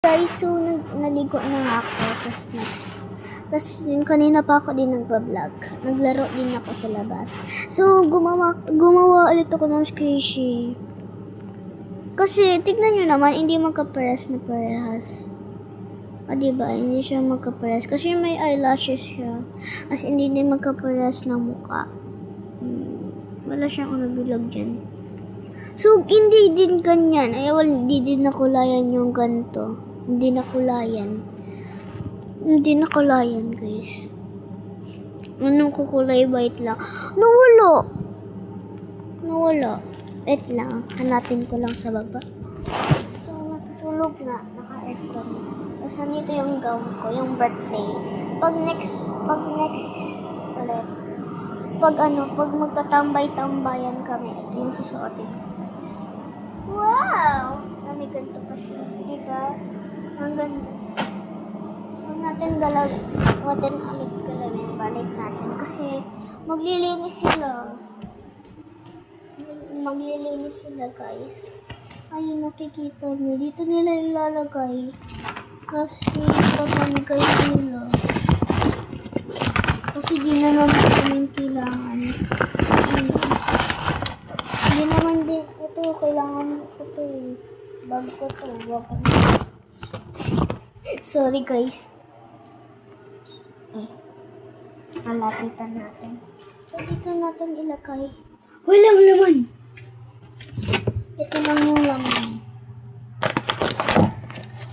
Guys, so naligo na nga ako. Tapos yun, kanina pa ako din nagpa-vlog. Naglaro din ako sa labas. So, gumawa ulit ako ng squishy. Kasi, tignan nyo naman, hindi magkaparehas na parehas. O, diba? Hindi siya magkaparehas. Kasi may eyelashes siya. As hindi din magkaparehas ng mukha. Wala siyang bilog dyan. So, hindi din ganyan. Ay, hindi din nakulayan yung ganito. Hindi nakulayan, guys. Anong kukulay? White lang. Nawala. Wait lang. Hanapin ko lang sa baba. So, natutulog na. Naka-aircon. Tapos, nandito yung gown ko. Yung birthday. Pag next ulit. Pag magtatambay-tambayan kami. Ito yung susuotin ko. Wow! May ganito pa siya. Diba? Ang ganda. Huwag natin galawin. Balik natin. Kasi maglilinis sila, guys. Ay, nakikita nyo. Dito nila ilalagay. Kasi pamamigay nila. Kasi di na naman namin kailangan. Hindi naman din. Ito, kailangan ko ito eh. Bag ko ito. Sorry, guys. Malapitan natin. So, dito natin ilagay. Walang laman! Ito lang yung laman.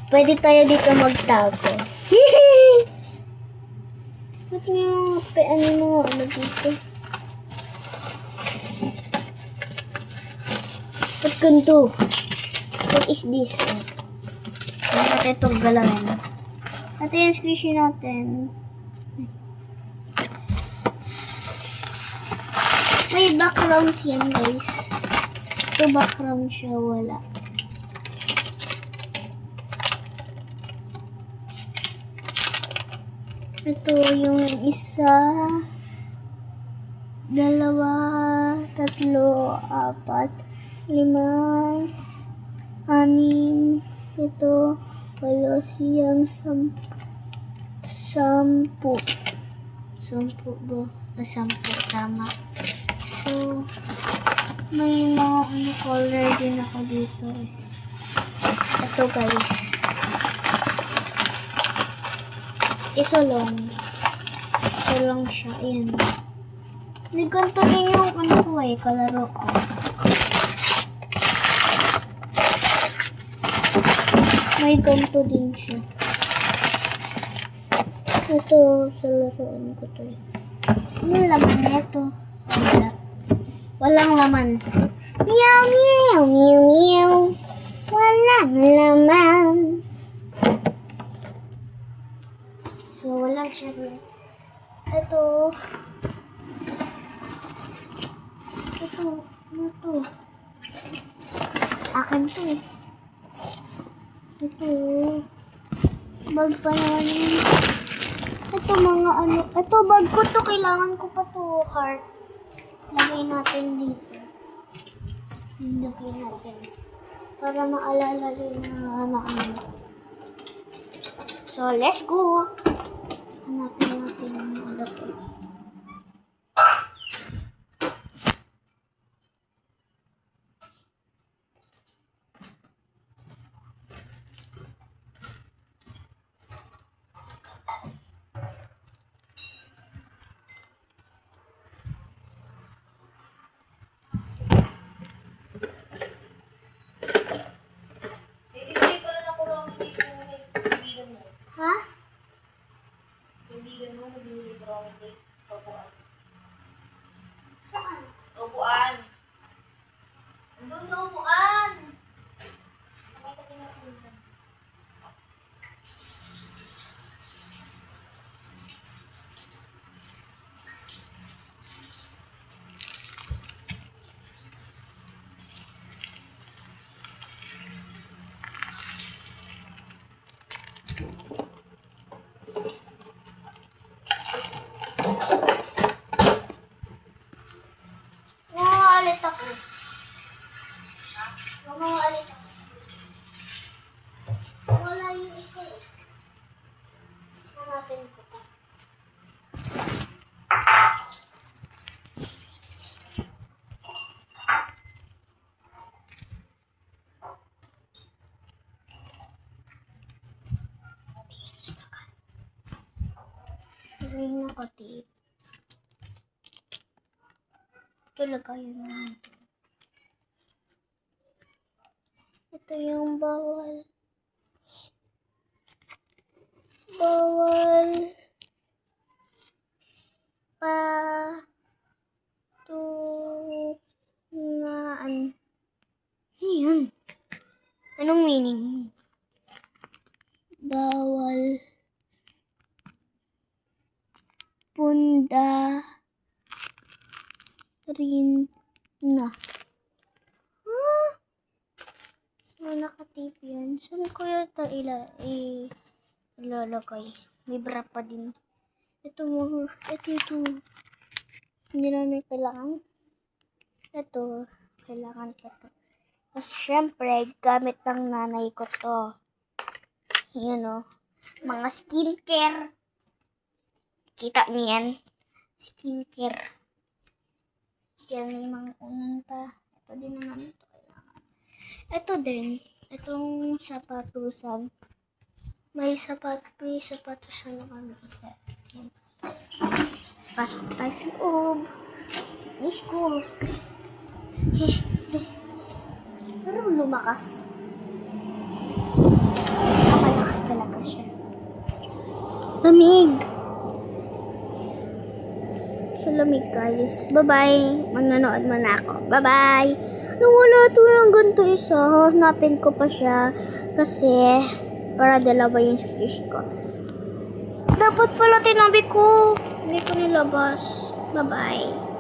Pwede tayo dito magtago. Ba't may mga dito? Ba't ganito? What is this? Hindi natin itong galawin. Ito yung squishy natin. May backgrounds yan, guys. Ito background siya, wala. Ito yung isa, dalawa, tatlo, apat, 5, 6, 7, 8, 9, 10. 10 ba? 10, tama. So, may mga color din ako dito eh. Ito, guys. Isa lang siya. Ayan. May ganito din yung kalaro ko. May ganito din siya. Ito, sa laruan ko to eh. Anong laman na ito? Walang laman. Meow, meow, meow, meow. Walang laman. So, walang siya. Ito. Akin to. Ito. Bag pa naman. Ito mga Ito bag ko to. Kailangan ko pa to. Heart. Lagay natin dito. Lagay natin. Para maalala rin na So, let's go. Hanapin natin yung lagay. Ha? Kaibigan mo, nabili ko ang cake sa upuan. Saan? Upuan! Andun sa upuan! Kamay ka tinatulog. Nangangalit ako. Nangangalit ako. Wala yun. May nakatip. Talaga yun. Ito yung bawal. Bawal. Patungaan. Ano yun? Anong meaning? Bawal. Punda. Rin na. So, nakatip yan. Saan ko yata ilalagay? May bra pa din. Ito. Hindi namin kailangan. Ito, kailangan pa to. Tapos, syempre, gamit ng nanay ko to. Yan o. Mga skincare. Kita niyo yan? Skincare. Yan may mga unang pa. Ito din na namin to kailangan. Ito din. Itong sapatusan. May sapatusan na kami isa. Yan. Pasok tayo sa loob. Let's go. Pero lumakas. Malakas talaga siya. Lamig. So, lamig guys. Bye-bye. Magnanood muna ako. Bye-bye. Nawala ito yung ganito isa. Hanapin ko pa siya. Kasi, para dalawa yung fish ko. Dapat pala tinabi ko. Hindi ko nilabas. Bye-bye.